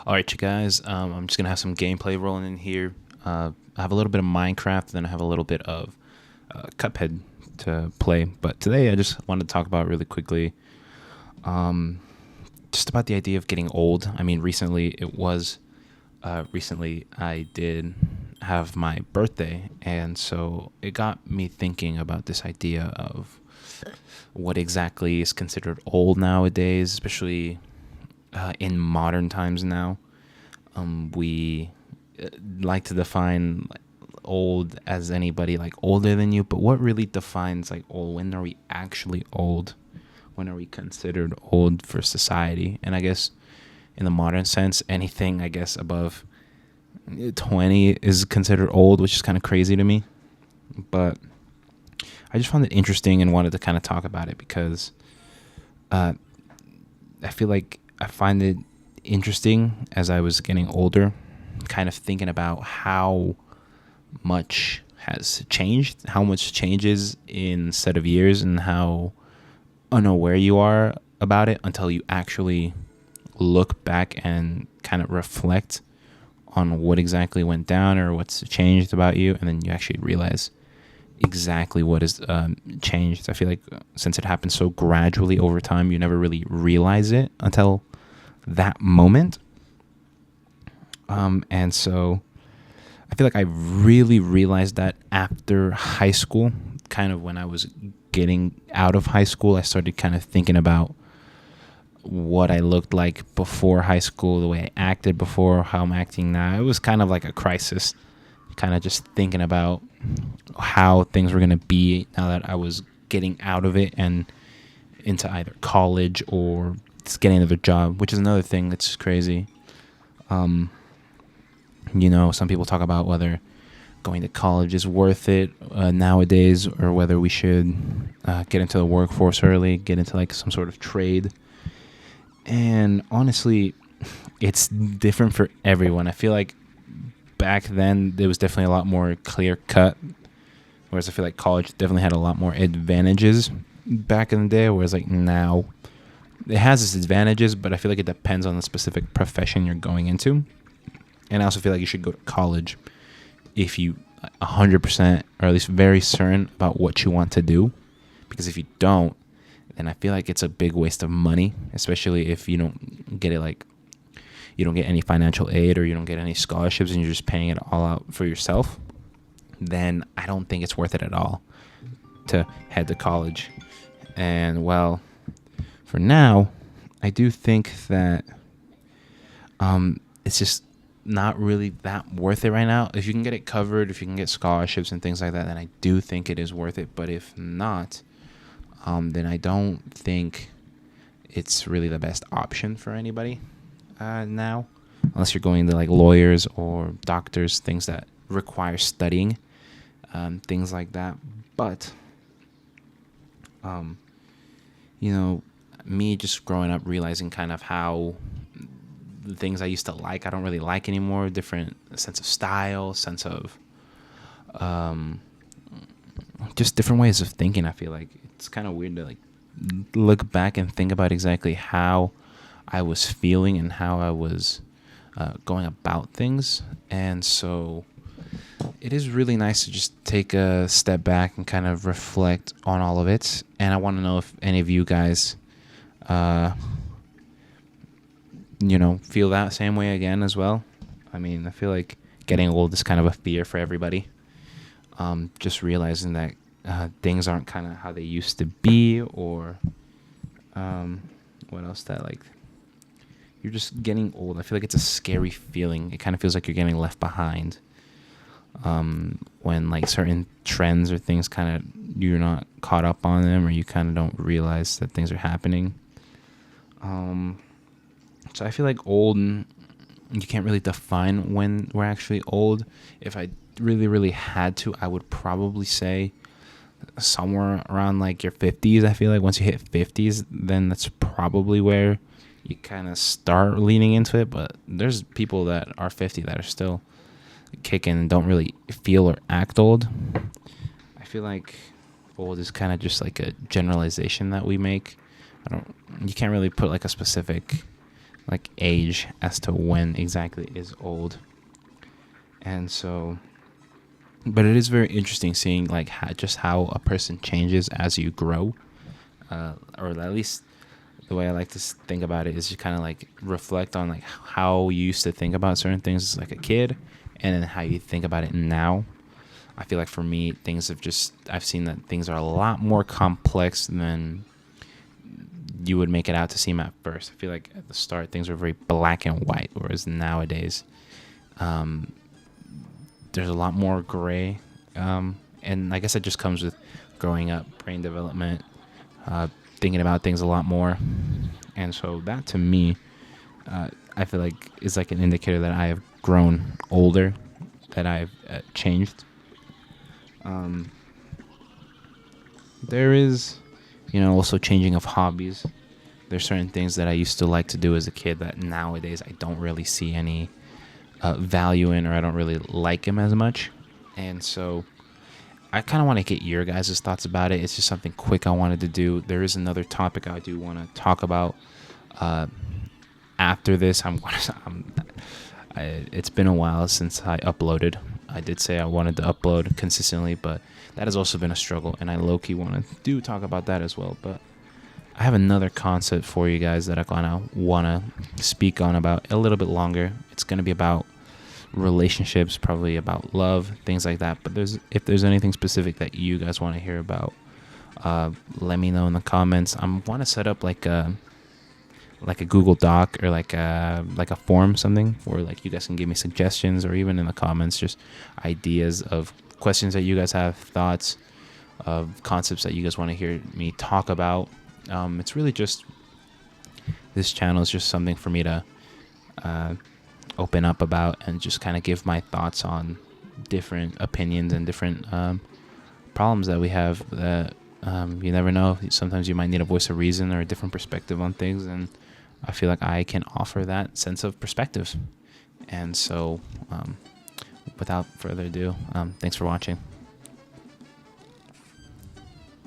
All right, you guys. I'm just gonna have some gameplay rolling in here. I have a little bit of Minecraft, then I have a little bit of Cuphead to play. But today, I just wanted to talk about really quickly, just about the idea of getting old. I mean, recently I did have my birthday, and so it got me thinking about this idea of what exactly is considered old nowadays, especially in modern times now. We like to define old as anybody like older than you, but what really defines like old? When are we actually old? When are we considered old for society? And I guess in the modern sense, anything I guess above 20 is considered old, which is kind of crazy to me. But I just found it interesting and wanted to kind of talk about it because I feel like I find it interesting as I was getting older, kind of thinking about how much has changed, how much changes in a set of years, and how unaware you are about it until you actually look back and kind of reflect on what exactly went down or what's changed about you, and then you actually realize exactly what has changed. I feel like since it happens so gradually over time, you never really realize it until that moment. And so I feel like I really realized that after high school, kind of when I was getting out of high school, I started kind of thinking about what I looked like before high school, the way I acted before, how I'm acting now. It was kind of like a crisis, kind of just thinking about how things were going to be now that I was getting out of it and into either college or just getting another job, which is another thing that's crazy. Some people talk about whether going to college is worth it nowadays, or whether we should get into the workforce early, get into like some sort of trade. And honestly, it's different for everyone. I feel like back then there was definitely a lot more clear cut, whereas I feel like college definitely had a lot more advantages back in the day, whereas like now it has its advantages, but I feel like it depends on the specific profession you're going into. And I also feel like you should go to college if you 100% or at least very certain about what you want to do, because if you don't, then I feel like it's a big waste of money, especially if you don't get it, like you don't get any financial aid or you don't get any scholarships and you're just paying it all out for yourself. Then I don't think it's worth it at all to head to college. And well, for now, I do think that it's just not really that worth it right now. If you can get it covered, if you can get scholarships and things like that, then I do think it is worth it. But if not, then I don't think it's really the best option for anybody now, unless you're going to like lawyers or doctors, things that require studying, things like that. But me just growing up realizing kind of how the things I used to like, I don't really like anymore. Different sense of style, sense of just different ways of thinking. I feel like it's kind of weird to like look back and think about exactly how I was feeling and how I was going about things. And so it is really nice to just take a step back and kind of reflect on all of it. And I want to know if any of you guys feel that same way again as well. I mean, I feel like getting old is kind of a fear for everybody. Just realizing that things aren't kind of how they used to be, or what else, that like you're just getting old. I feel like it's a scary feeling. It kind of feels like you're getting left behind when like certain trends or things kind of you're not caught up on them, or you kind of don't realize that things are happening. So I feel like old, you can't really define when we're actually old. If I really, really had to, I would probably say somewhere around like your 50s. I feel like once you hit 50s, then that's probably where you kind of start leaning into it. But there's people that are 50 that are still kicking and don't really feel or act old. I feel like old is kind of just like a generalization that we make. You can't really put like a specific like age as to when exactly is old. And so, but it is very interesting seeing like how a person changes as you grow, or at least the way I like to think about it is just kind of like reflect on like how you used to think about certain things as like a kid, and then how you think about it now. I feel like for me, I've seen that things are a lot more complex than you would make it out to seem at first. I feel like at the start things were very black and white, whereas nowadays, there's a lot more gray. And I guess it just comes with growing up, brain development, thinking about things a lot more. And so that to me, I feel like is like an indicator that I have grown older, that I've changed. There is, also changing of hobbies. There's certain things that I used to like to do as a kid that nowadays I don't really see any value in, or I don't really like them as much. And so I kind of want to get your guys' thoughts about it. It's just something quick I wanted to do. There is another topic I do want to talk about after this. It's been a while since I uploaded. I did say I wanted to upload consistently, but that has also been a struggle, and I low-key want to talk about that as well. But I have another concept for you guys that I kind of want to speak on about a little bit longer. It's going to be about relationships, probably about love, things like that. But if there's anything specific that you guys want to hear about, let me know in the comments. I want to set up like a Google Doc, or like a form, something where like you guys can give me suggestions, or even in the comments just ideas of questions that you guys have, thoughts of concepts that you guys want to hear me talk about. It's really just, this channel is just something for me to open up about and just kind of give my thoughts on different opinions and different problems that we have, that you never know, sometimes you might need a voice of reason or a different perspective on things, and I feel like I can offer that sense of perspective. And so without further ado, thanks for watching.